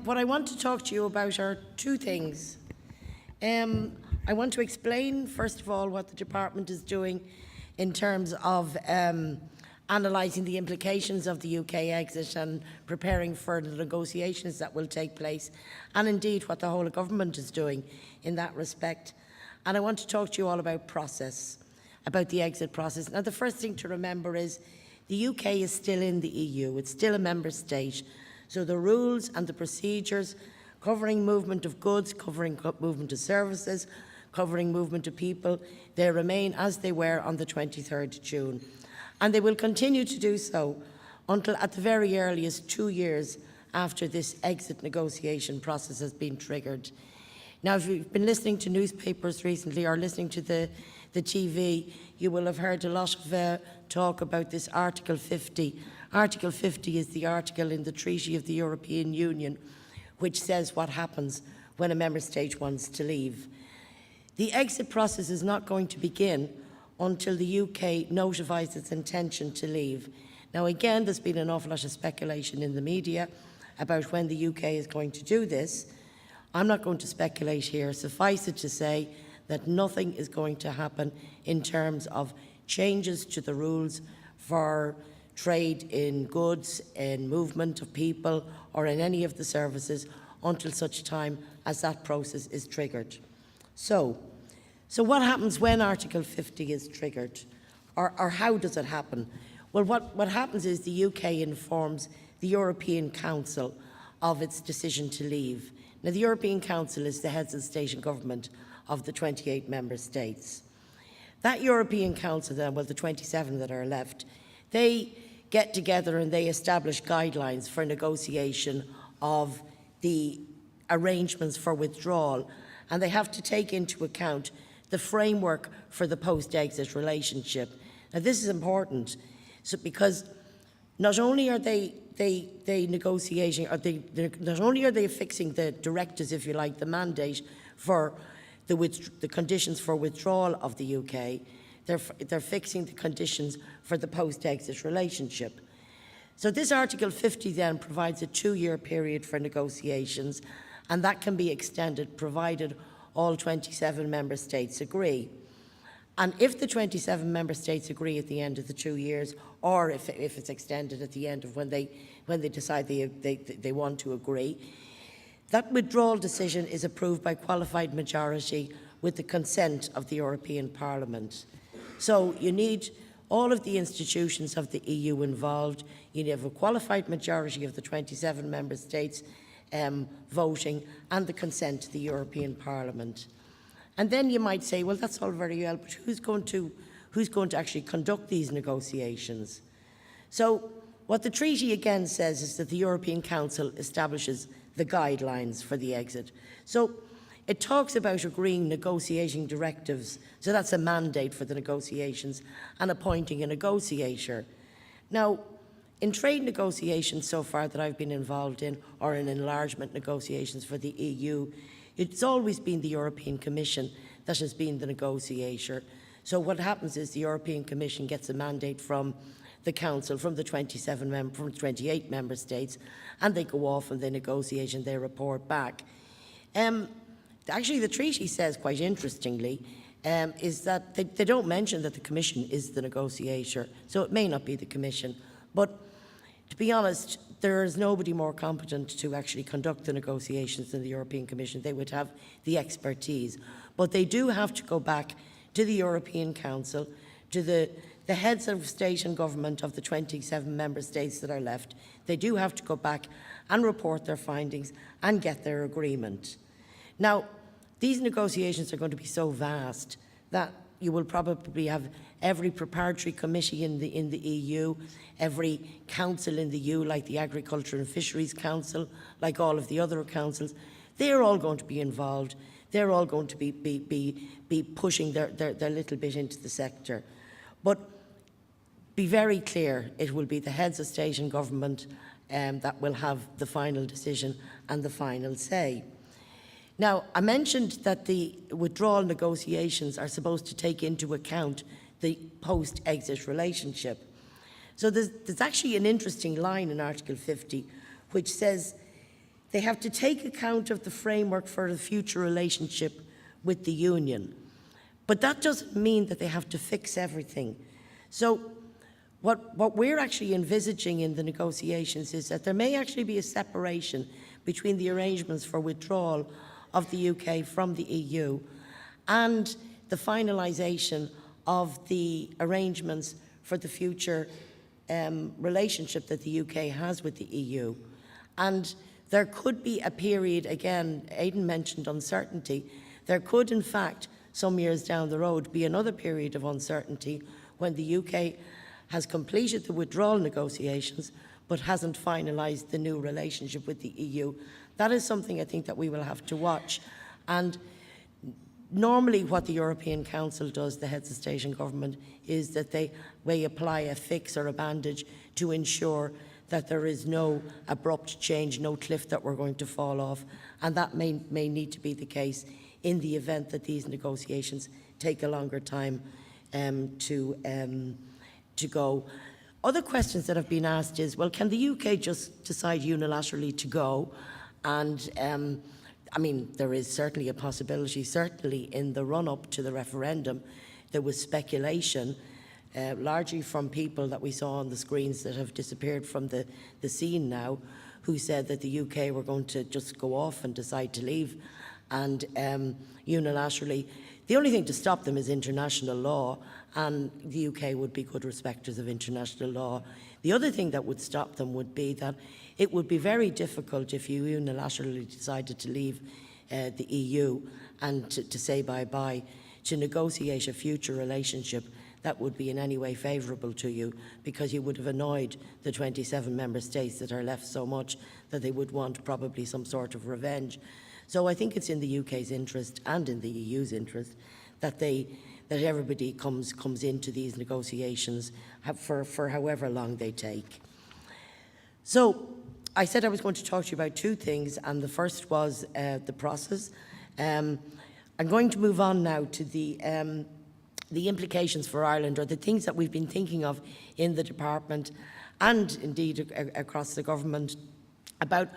What I want to talk to you about are two things. I want to explain, first of all, what the Department is doing in terms of analysing the implications of the UK exit and preparing for the negotiations that will take place, and indeed what the whole of government is doing in that respect. And I want to talk to you all about process, about the exit process. Now, the first thing to remember is the UK is still in the EU. It's still a member state. So the rules and the procedures covering movement of goods, covering movement of services, covering movement of people, they remain as they were on the 23rd of June. And they will continue to do so until at the very earliest 2 years after this exit negotiation process has been triggered. Now, if you've been listening to newspapers recently or listening to the TV, you will have heard a lot of talk about this Article 50. Article 50 is the article in the Treaty of the European Union which says what happens when a member state wants to leave. The exit process is not going to begin until the UK notifies its intention to leave. Now, again, there's been an awful lot of speculation in the media about when the UK is going to do this. I'm not going to speculate here. Suffice it to say that nothing is going to happen in terms of changes to the rules for trade in goods, in movement of people, or in any of the services until such time as that process is triggered. So what happens when Article 50 is triggered, or how does it happen? Well, what happens is the UK informs the European Council of its decision to leave. Now, the European Council is the heads of state and government of the 28 member states. That European Council then, well, the 27 that are left, they get together and they establish guidelines for negotiation of the arrangements for withdrawal, and they have to take into account the framework for the post-exit relationship. Now, this is important because not only are they negotiating, not only are they fixing the directives, if you like, the mandate for the conditions for withdrawal of the UK, they're fixing the conditions for the post-exit relationship. So this Article 50 then provides a 2-year period for negotiations, and that can be extended provided all 27 member states agree. And if the 27 member states agree at the end of the 2 years, or if it's extended at the end of when they decide they want to agree, that withdrawal decision is approved by qualified majority with the consent of the European Parliament. So you need all of the institutions of the EU involved. You have a qualified majority of the 27 member states voting and the consent of the European Parliament. And then you might say, well, that's all very well, but who's going to actually conduct these negotiations? So what the treaty again says is that the European Council establishes the guidelines for the exit. So it talks about agreeing negotiating directives, so that's a mandate for the negotiations, and appointing a negotiator. Now, in trade negotiations so far that I've been involved in, or in enlargement negotiations for the EU, it's always been the European Commission that has been the negotiator. So what happens is the European Commission gets a mandate from the Council, from the 28 member states, and they go off and they negotiate and they report back. Actually, the treaty says, quite interestingly, is that they don't mention that the Commission is the negotiator, so it may not be the Commission. But to be honest, there is nobody more competent to actually conduct the negotiations than the European Commission. They would have the expertise. But they do have to go back to the European Council, to the heads of state and government of the 27 member states that are left. They do have to go back and report their findings and get their agreement. Now, these negotiations are going to be so vast that you will probably have every preparatory committee in the EU, every council in the EU, like the Agriculture and Fisheries Council, like all of the other councils. They're all going to be involved. They're all going to be pushing their little bit into the sector. But be very clear, it will be the heads of state and government that will have the final decision and the final say. Now, I mentioned that the withdrawal negotiations are supposed to take into account the post-exit relationship. So there's actually an interesting line in Article 50 which says they have to take account of the framework for the future relationship with the Union. But that doesn't mean that they have to fix everything. So what we're actually envisaging in the negotiations is that there may actually be a separation between the arrangements for withdrawal of the UK from the EU and the finalisation of the arrangements for the future relationship that the UK has with the EU. And there could be a period, again, Aidan mentioned uncertainty, there could in fact, some years down the road, be another period of uncertainty when the UK has completed the withdrawal negotiations but hasn't finalised the new relationship with the EU. That is something I think that we will have to watch. And normally what the European Council does, the heads of state and government, is that they apply a fix or a bandage to ensure that there is no abrupt change, no cliff that we're going to fall off. And that may need to be the case in the event that these negotiations take a longer time to go. Other questions that have been asked is, well, can the UK just decide unilaterally to go? And I mean, there is certainly a possibility. Certainly in the run-up to the referendum, there was speculation, largely from people that we saw on the screens that have disappeared from the scene now, who said that the UK were going to just go off and decide to leave, and unilaterally. The only thing to stop them is international law, and the UK would be good respecters of international law. The other thing that would stop them would be that it would be very difficult if you unilaterally decided to leave the EU and to say bye-bye, to negotiate a future relationship that would be in any way favourable to you, because you would have annoyed the 27 member states that are left so much that they would want probably some sort of revenge. So I think it's in the UK's interest and in the EU's interest that everybody comes into these negotiations for however long they take. So I said I was going to talk to you about two things, and the first was the process. I'm going to move on now to the implications for Ireland, or the things that we've been thinking of in the department and indeed across the government about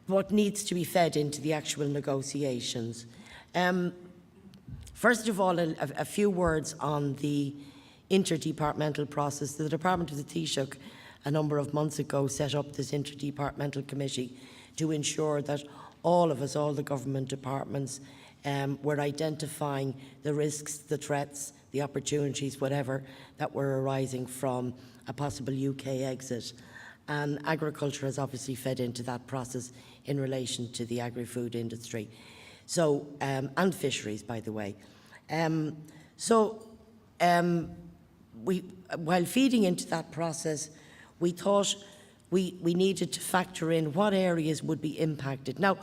what needs to be fed into the actual negotiations. First of all, a few words on the interdepartmental process. The Department of the Taoiseach a number of months ago set up this interdepartmental committee to ensure that all of us, all the government departments, were identifying the risks, the threats, the opportunities, whatever, that were arising from a possible UK exit. And agriculture has obviously fed into that process in relation to the agri-food industry. So, and fisheries, by the way. While feeding into that process, we thought we needed to factor in what areas would be impacted. Now,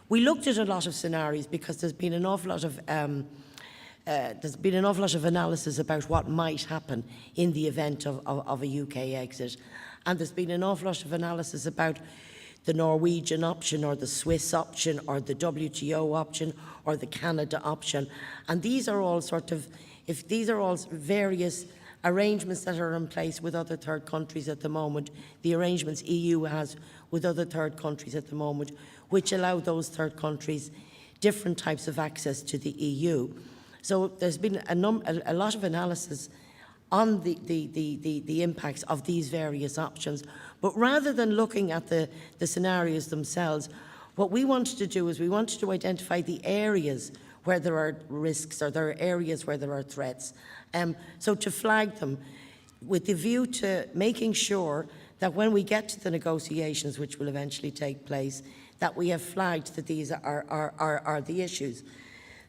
we looked at a lot of scenarios because there's been an awful lot of analysis about what might happen in the event of a UK exit, and there's been an awful lot of analysis about the Norwegian option or the Swiss option or the WTO option or the Canada option. And these are all various arrangements that are in place with other third countries at the moment, the arrangements EU has with other third countries at the moment, which allow those third countries different types of access to the EU. So there's been a lot of analysis on the impacts of these various options. But rather than looking at the scenarios themselves, what we wanted to do is we wanted to identify the areas where there are risks, or there are areas where there are threats. So to flag them with the view to making sure that when we get to the negotiations, which will eventually take place, that we have flagged that these are the issues.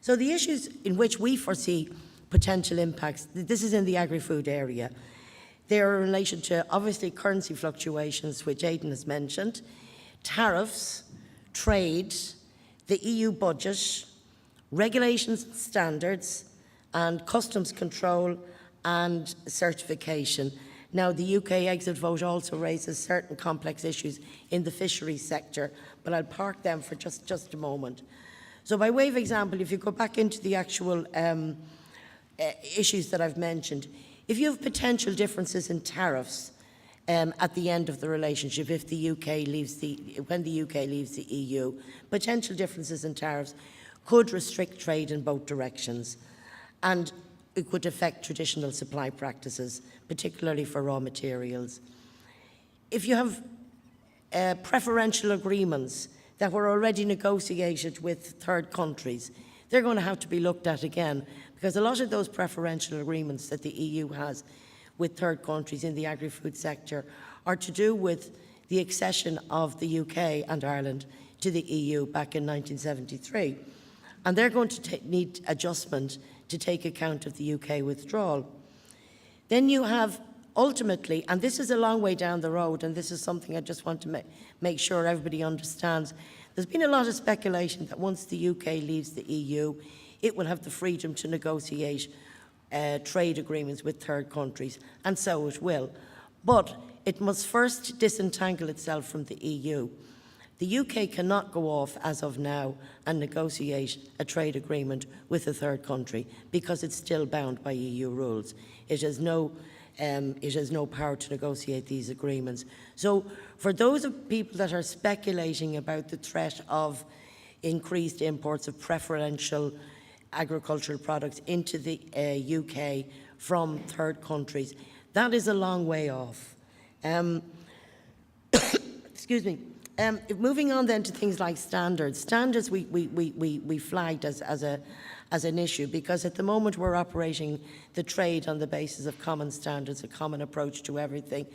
So the issues in which we foresee potential impacts, this is in the agri-food area. They are in relation to, obviously, currency fluctuations, which Aidan has mentioned, tariffs, trade, the EU budget, regulations and standards, and customs control and certification. Now, the UK exit vote also raises certain complex issues in the fisheries sector, but I'll park them for just a moment. So by way of example, if you go back into the actual issues that I've mentioned, if you have potential differences in tariffs, at the end of the relationship if the UK when the UK leaves the EU. Potential differences in tariffs could restrict trade in both directions, and it could affect traditional supply practices, particularly for raw materials. If you have preferential agreements that were already negotiated with third countries, they're going to have to be looked at again, because a lot of those preferential agreements that the EU has with third countries in the agri-food sector are to do with the accession of the UK and Ireland to the EU back in 1973. And they're going to need adjustment to take account of the UK withdrawal. Then you have ultimately, and this is a long way down the road, and this is something I just want to make sure everybody understands, there's been a lot of speculation that once the UK leaves the EU, it will have the freedom to negotiate trade agreements with third countries, and so it will. But it must first disentangle itself from the EU. The UK cannot go off, as of now, and negotiate a trade agreement with a third country because it's still bound by EU rules. It has no power to negotiate these agreements. So for those people that are speculating about the threat of increased imports of preferential agricultural products into the UK from third countries, that is a long way off. Excuse me. Moving on then to things like standards. Standards we flagged as an issue because at the moment we're operating the trade on the basis of common standards, a common approach to everything.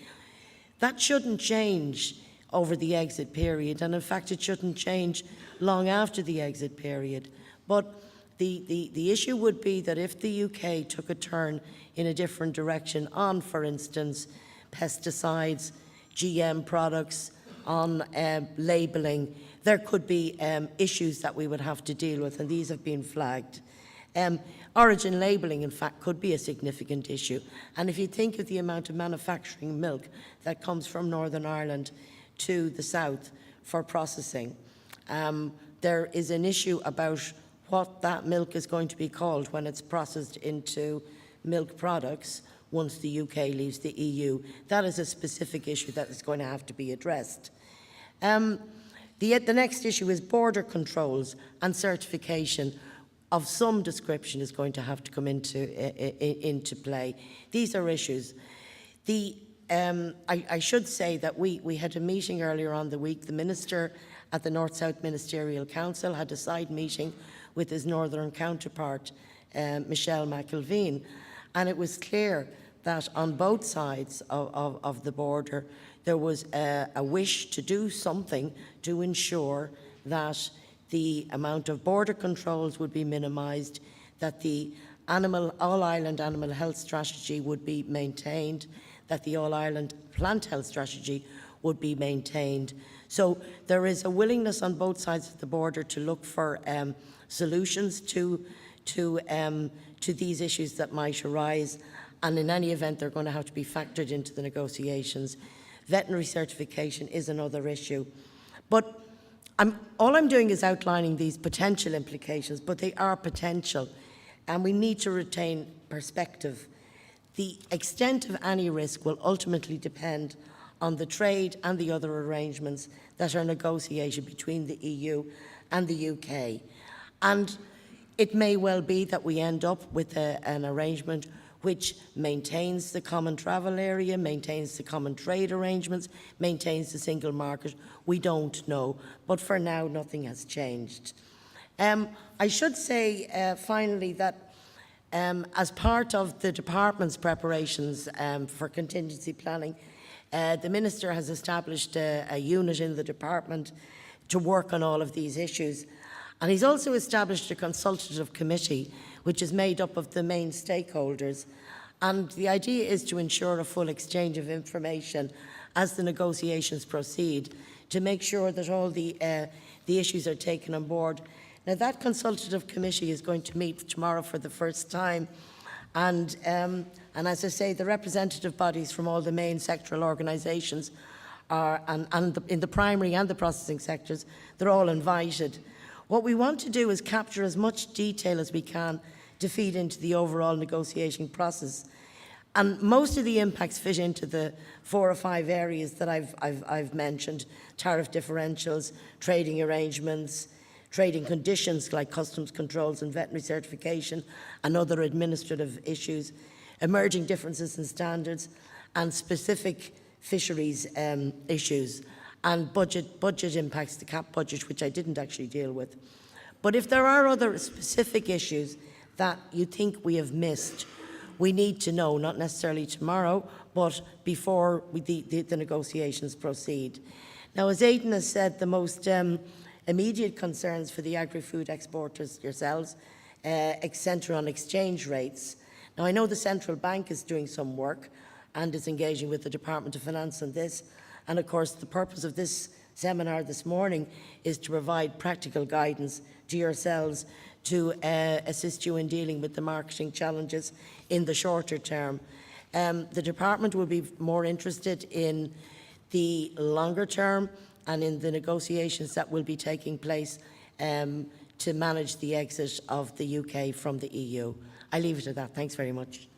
That shouldn't change over the exit period, and in fact it shouldn't change long after the exit period. But the issue would be that if the UK took a turn in a different direction on, for instance, pesticides, GM products, on labelling, there could be issues that we would have to deal with, and these have been flagged. Origin labelling, in fact, could be a significant issue. And if you think of the amount of manufacturing milk that comes from Northern Ireland to the south for processing, there is an issue about what that milk is going to be called when it's processed into milk products once the UK leaves the EU. That is a specific issue that is going to have to be addressed. The next issue is border controls and certification of some description is going to have to come into play. These are issues. I should say that we had a meeting earlier on the week. The Minister at the North-South Ministerial Council had a side meeting with his northern counterpart, Michelle McIlveen, and it was clear that on both sides of the border there was a wish to do something to ensure that the amount of border controls would be minimised, that the All-Ireland Animal Health Strategy would be maintained, that the All-Ireland Plant Health Strategy would be maintained. So there is a willingness on both sides of the border to look for solutions to these issues that might arise, and in any event they're going to have to be factored into the negotiations. Veterinary certification is another issue. But all I'm doing is outlining these potential implications, but they are potential, and we need to retain perspective. The extent of any risk will ultimately depend on the trade and the other arrangements that are negotiated between the EU and the UK. And it may well be that we end up with an arrangement which maintains the common travel area, maintains the common trade arrangements, maintains the single market. We don't know, but for now nothing has changed. I should say finally that as part of the department's preparations for contingency planning, the Minister has established a unit in the department to work on all of these issues. And he's also established a consultative committee which is made up of the main stakeholders. And the idea is to ensure a full exchange of information as the negotiations proceed to make sure that all the issues are taken on board. Now, that consultative committee is going to meet tomorrow for the first time. And as I say, the representative bodies from all the main sectoral organisations in the primary and the processing sectors, they're all invited. What we want to do is capture as much detail as we can to feed into the overall negotiating process. And most of the impacts fit into the 4 or 5 areas that I've mentioned: tariff differentials, trading arrangements, trading conditions like customs controls and veterinary certification and other administrative issues, emerging differences in standards, and specific fisheries issues, and budget impacts, the CAP budget, which I didn't actually deal with. But if there are other specific issues that you think we have missed, we need to know, not necessarily tomorrow, but before the negotiations proceed. Now, as Aidan has said, the most immediate concerns for the agri-food exporters, yourselves, centre on exchange rates. Now, I know the Central Bank is doing some work and is engaging with the Department of Finance on this. And of course, the purpose of this seminar this morning is to provide practical guidance to yourselves to assist you in dealing with the marketing challenges in the shorter term. The Department will be more interested in the longer term and in the negotiations that will be taking place to manage the exit of the UK from the EU. I leave it at that. Thanks very much.